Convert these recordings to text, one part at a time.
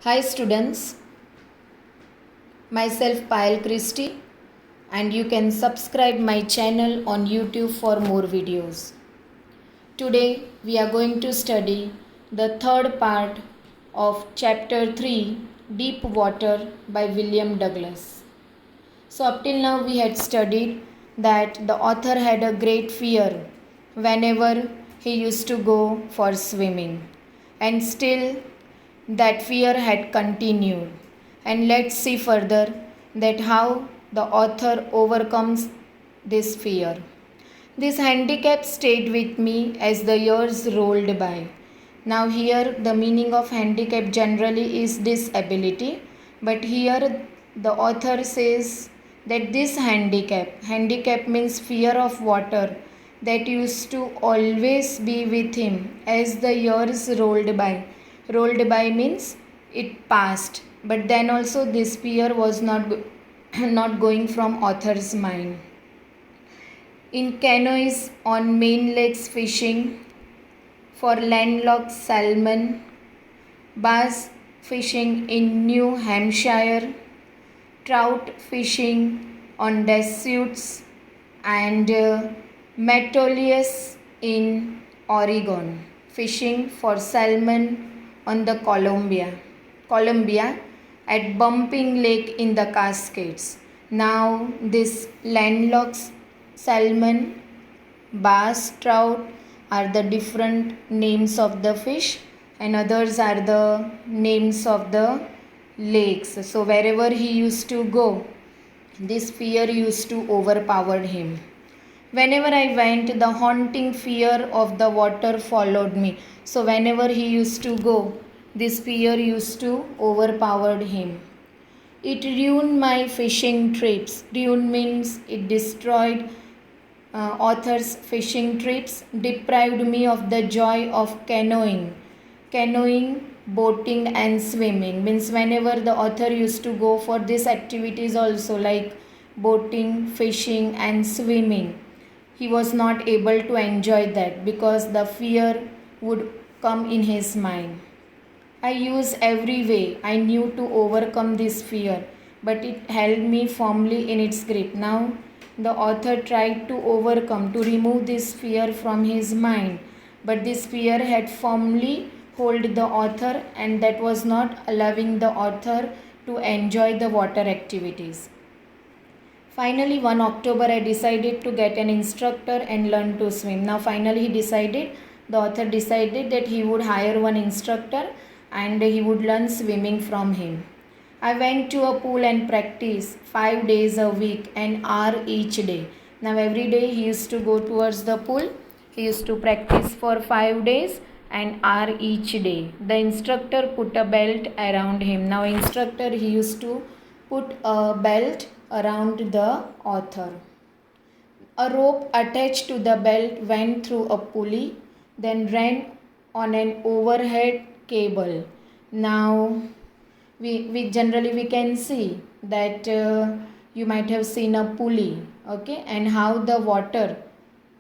Hi students, myself Payal Christie and you can subscribe my channel on YouTube for more videos. Today we are going to study the third part of chapter 3 Deep Water by William Douglas. So up till now we had studied that the author had a great fear whenever he used to go for swimming, and still that fear had continued. And let's see further that how the author overcomes this fear. This handicap stayed with me as the years rolled by. Now, here the meaning of handicap generally is disability, but here the author says that this handicap means fear of water, that used to always be with him as the years rolled by. Rolled by means it passed, but then also this fear was not going from author's mind. In canoes on main lakes fishing for landlocked salmon, bass fishing in New Hampshire, trout fishing on Deschutes, and Metolius in Oregon, fishing for salmon on the Columbia at Bumping Lake in the Cascades. Now this landlocked salmon, bass, trout are the different names of the fish, and others are the names of the lakes. So wherever he used to go, this fear used to overpower him. Whenever I went, the haunting fear of the water followed me. So whenever he used to go, this fear used to overpower him. It ruined my fishing trips. Ruin means it destroyed author's fishing trips, deprived me of the joy of canoeing. Canoeing, boating and swimming means whenever the author used to go for these activities also, like boating, fishing and swimming, he was not able to enjoy that because the fear would come in his mind. I used every way I knew to overcome this fear, but it held me firmly in its grip. Now the author tried to overcome, to remove this fear from his mind, but this fear had firmly hold the author, and that was not allowing the author to enjoy the water activities. Finally, one October, I decided to get an instructor and learn to swim. Now, finally, the author decided that he would hire one instructor and he would learn swimming from him. I went to a pool and practiced 5 days a week, an hour each day. Now, every day he used to go towards the pool. He used to practice for 5 days, an hour each day. The instructor put a belt around him. Now, instructor, he used to put a belt around the author. A rope attached to the belt went through a pulley, then ran on an overhead cable. Now, we generally we can see that you might have seen a pulley, okay, and how the water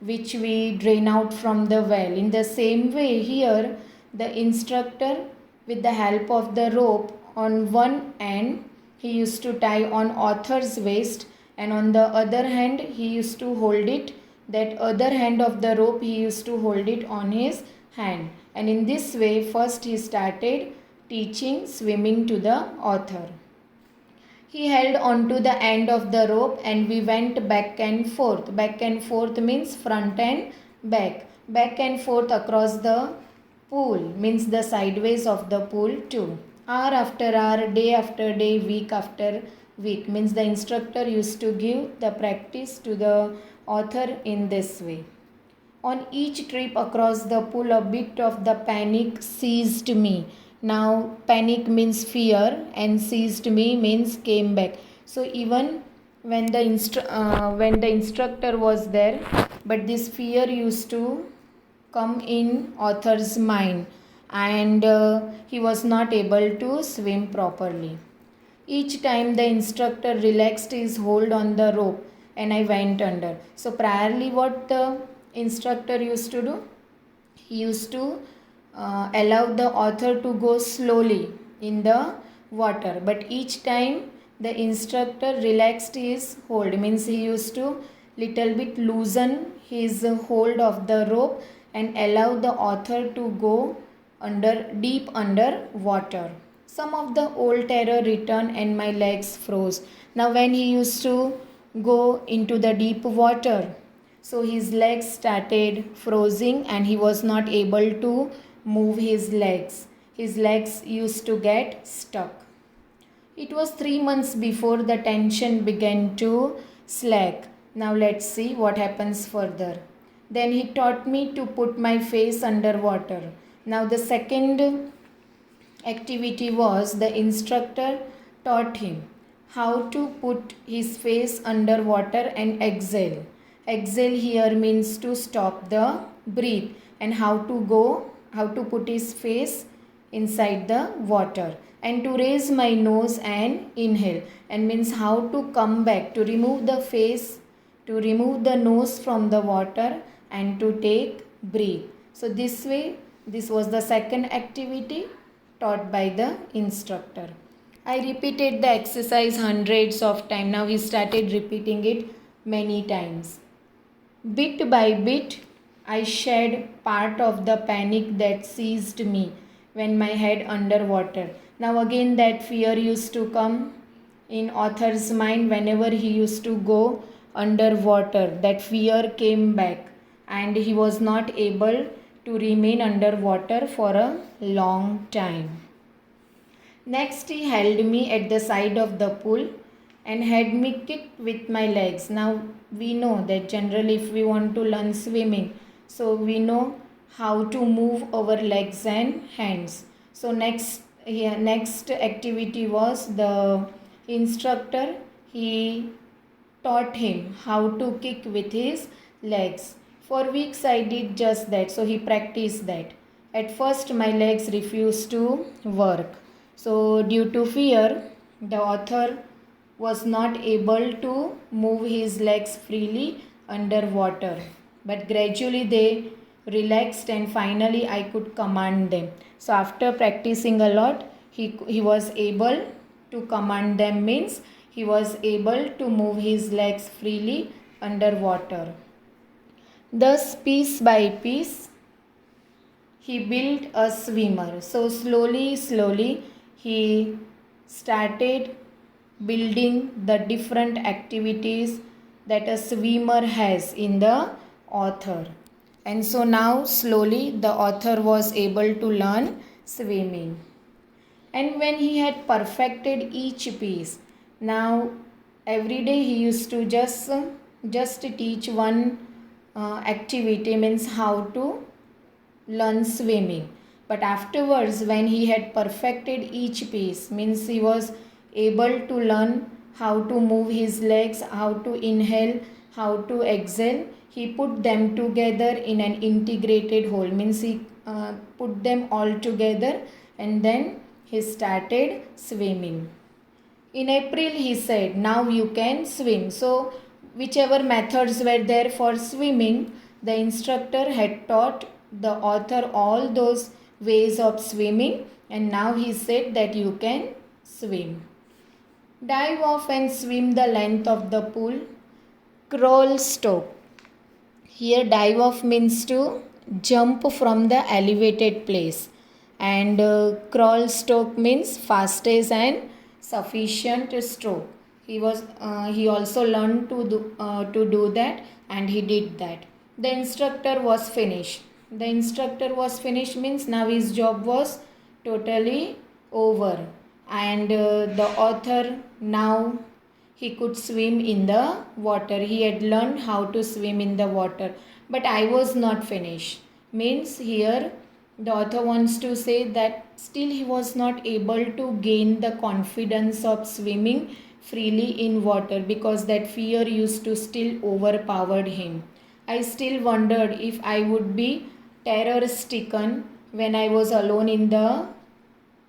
which we drain out from the well. In the same way, here the instructor, with the help of the rope on one end, he used to tie on author's waist, and on the other hand he used to hold it, that other hand of the rope he used to hold it on his hand. And in this way first he started teaching swimming to the author. He held onto the end of the rope and we went back and forth. Back and forth means front and back. Back and forth across the pool means the sideways of the pool too. Hour after hour, day after day, week after week means the instructor used to give the practice to the author in this way. On each trip across the pool, a bit of the panic seized me. Now, panic means fear and seized me means came back. So, even when the instructor was there, but this fear used to come in author's mind, and he was not able to swim properly. Each time the instructor relaxed his hold on the rope and I went under. So priorly what the instructor used to do? He used to allow the author to go slowly in the water. But each time the instructor relaxed his hold, means he used to little bit loosen his hold of the rope and allow the author to go deep under water. Some of the old terror returned and my legs froze. Now when he used to go into the deep water, so his legs started freezing and he was not able to move his legs. His legs used to get stuck. It was 3 months before the tension began to slack. Now let's see what happens further. Then he taught me to put my face under water. Now the second activity was the instructor taught him how to put his face under water and exhale. Exhale here means to stop the breath, and how to put his face inside the water, and to raise my nose and inhale, and means how to come back, to remove the face, to remove the nose from the water and to take breath. So this way, this was the second activity taught by the instructor. I repeated the exercise hundreds of times. Now he started repeating it many times. Bit by bit, I shed part of the panic that seized me when my head underwater. Now again that fear used to come in author's mind whenever he used to go underwater. That fear came back and he was not able to remain underwater for a long time. Next, he held me at the side of the pool and had me kicked with my legs. Now we know that generally if we want to learn swimming, so we know how to move our legs and hands. So next activity was the instructor, he taught him how to kick with his legs. For weeks I did just that, so he practiced that. At first my legs refused to work. So due to fear, the author was not able to move his legs freely underwater. But gradually they relaxed and finally I could command them. So after practicing a lot, he was able to command them, means he was able to move his legs freely underwater. Thus, piece by piece, he built a swimmer. So slowly, he started building the different activities that a swimmer has in the author. And so now slowly the author was able to learn swimming. And when he had perfected each piece, now every day he used to just teach one activity, means how to learn swimming. But afterwards, when he had perfected each piece, means he was able to learn how to move his legs, how to inhale, how to exhale, he put them together in an integrated whole, means he put them all together and then he started swimming. In April he said, now you can swim. So whichever methods were there for swimming, the instructor had taught the author all those ways of swimming, and now he said that you can swim. Dive off and swim the length of the pool. Crawl stroke. Here dive off means to jump from the elevated place, and crawl stroke means fastest and sufficient stroke. He also learned to do that, and he did that. The instructor was finished. The instructor was finished means now his job was totally over, and the author, now he could swim in the water. He had learned how to swim in the water. But I was not finished. Means here the author wants to say that still he was not able to gain the confidence of swimming freely in water, because that fear used to still overpowered him. I still wondered if I would be terror stricken when I was alone in the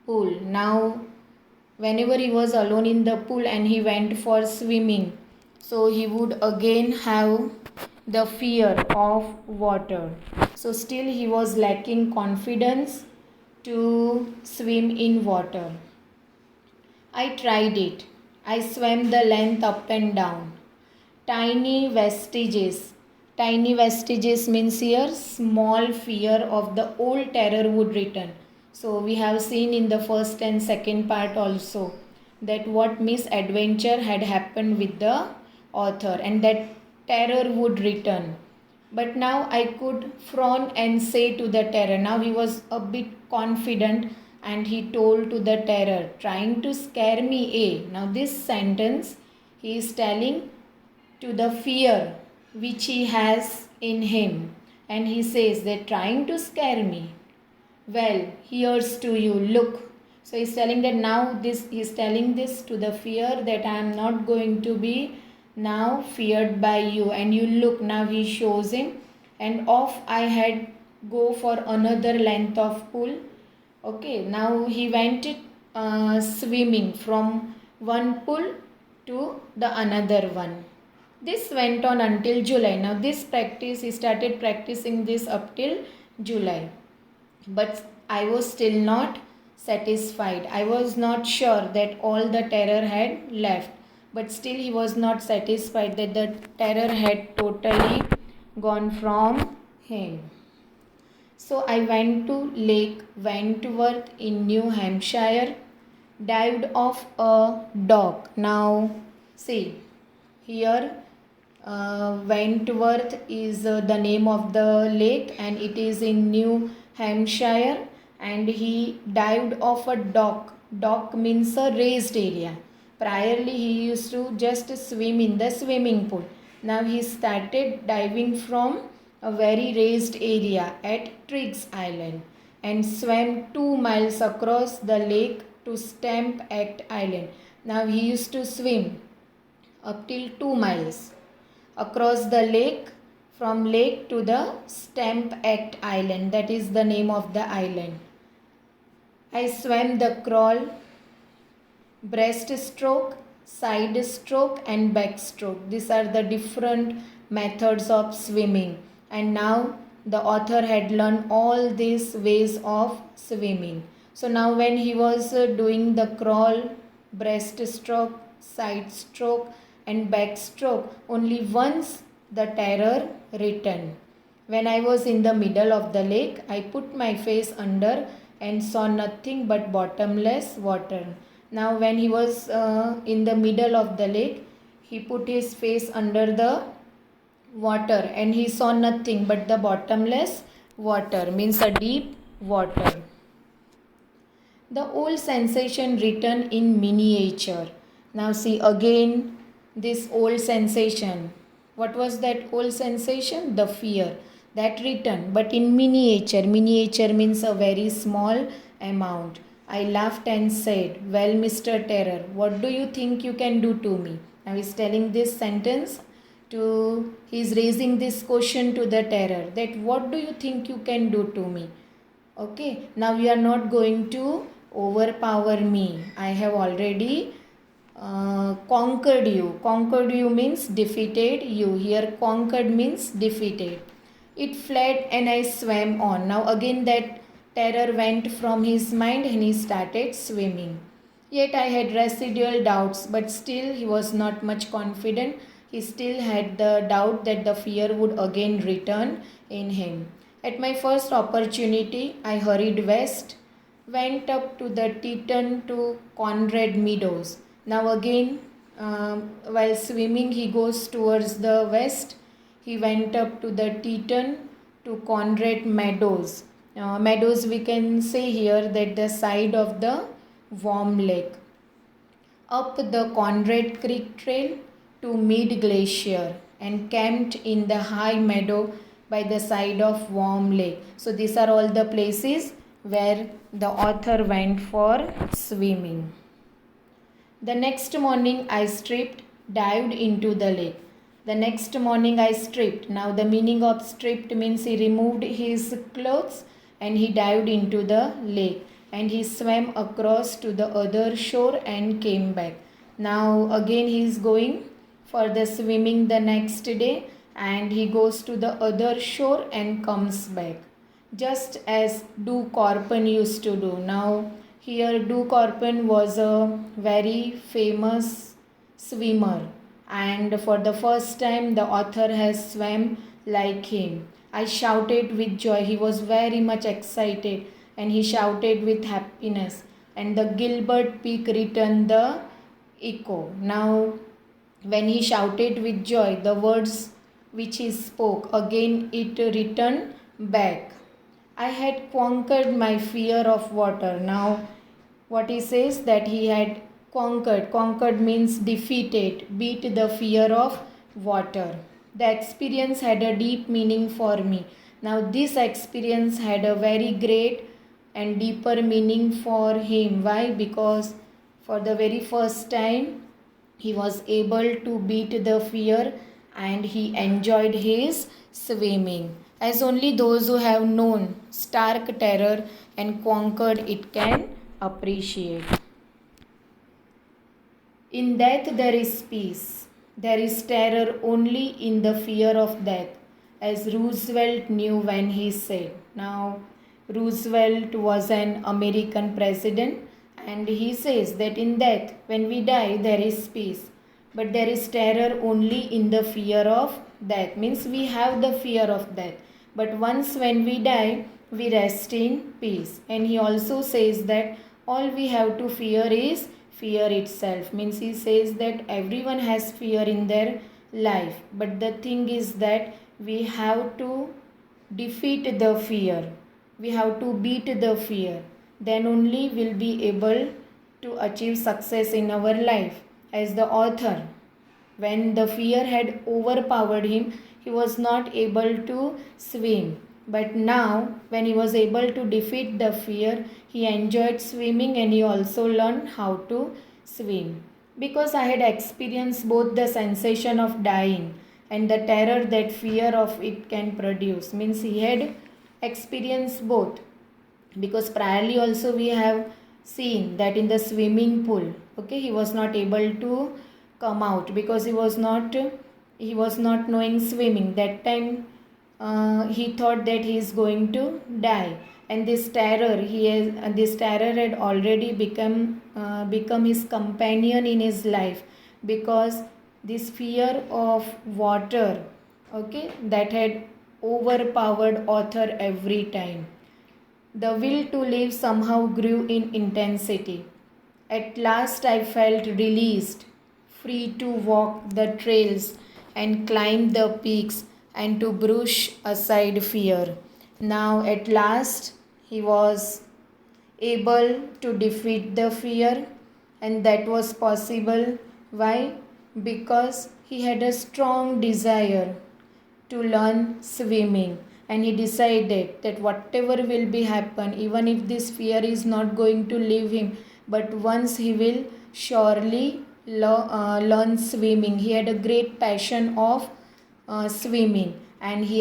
pool. Now whenever he was alone in the pool and he went for swimming, so he would again have the fear of water. So still he was lacking confidence to swim in water. I tried it. I swam the length up and down. Tiny vestiges. Tiny vestiges means here small fear of the old terror would return. So we have seen in the first and second part also that what misadventure had happened with the author and that terror would return. But now I could frown and say to the terror. Now he was a bit confident and he told to the terror, trying to scare me, eh? Now this sentence he is telling to the fear which he has in him. And he says that trying to scare me. Well, here's to you, look. So he's telling that now he's telling this to the fear that I am not going to be now feared by you. And you look, now he shows him. And off I had go for another length of pool. Okay, now he went swimming from one pool to the another one. This went on until July. Now this practice, he started practicing this up till July. But I was still not satisfied. I was not sure that all the terror had left. But still he was not satisfied that the terror had totally gone from him. So I went to Lake Wentworth in New Hampshire, dived off a dock. Now see, here Wentworth is the name of the lake and it is in New Hampshire, and he dived off a dock. Dock means a raised area. Priorly he used to just swim in the swimming pool. Now he started diving from a very raised area at Triggs Island and swam 2 miles across the lake to Stamp Act Island. Now he used to swim up till 2 miles across the lake, from lake to the Stamp Act Island. That is the name of the island. I swam the crawl, breaststroke, side stroke and backstroke. These are the different methods of swimming. And now the author had learned all these ways of swimming. So now when he was doing the crawl, breaststroke, side stroke and backstroke, only once the terror returned. When I was in the middle of the lake, I put my face under and saw nothing but bottomless water. Now when he was in the middle of the lake, he put his face under the water and he saw nothing but the bottomless water, means a deep water. The old sensation written in miniature. Now see again this old sensation. What was that old sensation? The fear. That written, but in miniature. Miniature means a very small amount. I laughed and said, well, Mr. Terror, what do you think you can do to me? Now he's telling this sentence to, he's raising this question to the terror, that what do you think you can do to me? Okay, now you are not going to overpower me. I have already conquered you. Conquered you means defeated you. Here conquered means defeated. It fled and I swam on. Now again that terror went from his mind and he started swimming. Yet I had residual doubts, but still he was not much confident. He still had the doubt that the fear would again return in him. At my first opportunity, I hurried west, went up to the Teton to Conrad Meadows. Now again, while swimming, he goes towards the west. He went up to the Teton to Conrad Meadows. Meadows, we can say here that the side of the Warm Lake. Up the Conrad Creek Trail to Mid Glacier and camped in the high meadow by the side of Warm Lake. So these are all the places where the author went for swimming. The next morning I stripped, dived into the lake. The next morning I stripped. Now the meaning of stripped means he removed his clothes and he dived into the lake. And he swam across to the other shore and came back. Now again he is going for the swimming the next day and he goes to the other shore and comes back. just as Du Corpin used to do. Now, here Du Corpin was a very famous swimmer, and for the first time, the author has swam like him. I shouted with joy. He was very much excited and he shouted with happiness. And the Gilbert Peak returned the echo. Now, when he shouted with joy, the words which he spoke, again it returned back. I had conquered my fear of water. Now, what he says that he had conquered. Conquered means defeated, beat the fear of water. The experience had a deep meaning for me. Now, this experience had a very great and deeper meaning for him. Why? Because for the very first time, he was able to beat the fear and he enjoyed his swimming. As only those who have known stark terror and conquered it can appreciate. In death there is peace. There is terror only in the fear of death, as Roosevelt knew when he said. Now, Roosevelt was an American president and he says that in death, when we die, there is peace. But there is terror only in the fear of death. Means we have the fear of death. But once when we die, we rest in peace. And he also says that all we have to fear is fear itself. Means he says that everyone has fear in their life. But the thing is that we have to defeat the fear. We have to beat the fear. Then only we'll be able to achieve success in our life. As the author, when the fear had overpowered him, he was not able to swim. But now, when he was able to defeat the fear, he enjoyed swimming and he also learned how to swim. Because I had experienced both the sensation of dying and the terror that fear of it can produce. Means he had experienced both. Because priorly also we have seen that in the swimming pool, okay, he was not able to come out because he was not knowing swimming. That time he thought that he is going to die, and this terror had already become his companion in his life, because this fear of water, okay, that had overpowered author every time. The will to live somehow grew in intensity. At last I felt released, free to walk the trails and climb the peaks and to brush aside fear. Now at last he was able to defeat the fear, and that was possible. Why? Because he had a strong desire to learn swimming, and he decided that whatever will be happen, even if this fear is not going to leave him, but once he will surely learn swimming. He had a great passion of swimming, and he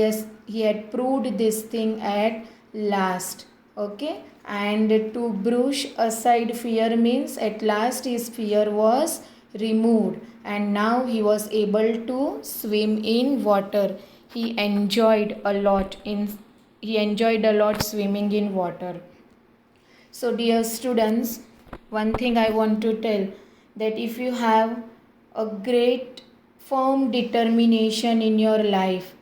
had proved this thing at last. Okay, and to brush aside fear means at last his fear was removed, and now he was able to swim in water. He enjoyed a lot swimming in water. So dear students, one thing I want to tell, that if you have a great firm determination in your life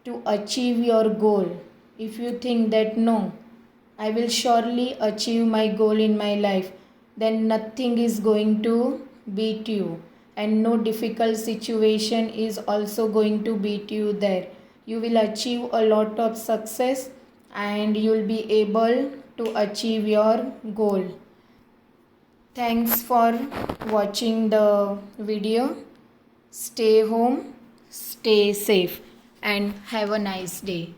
to achieve your goal, if you think that no, I will surely achieve my goal in my life, then nothing is going to beat you, and no difficult situation is also going to beat you there. You will achieve a lot of success and you will be able to achieve your goal. Thanks for watching the video. Stay home, stay safe, and have a nice day.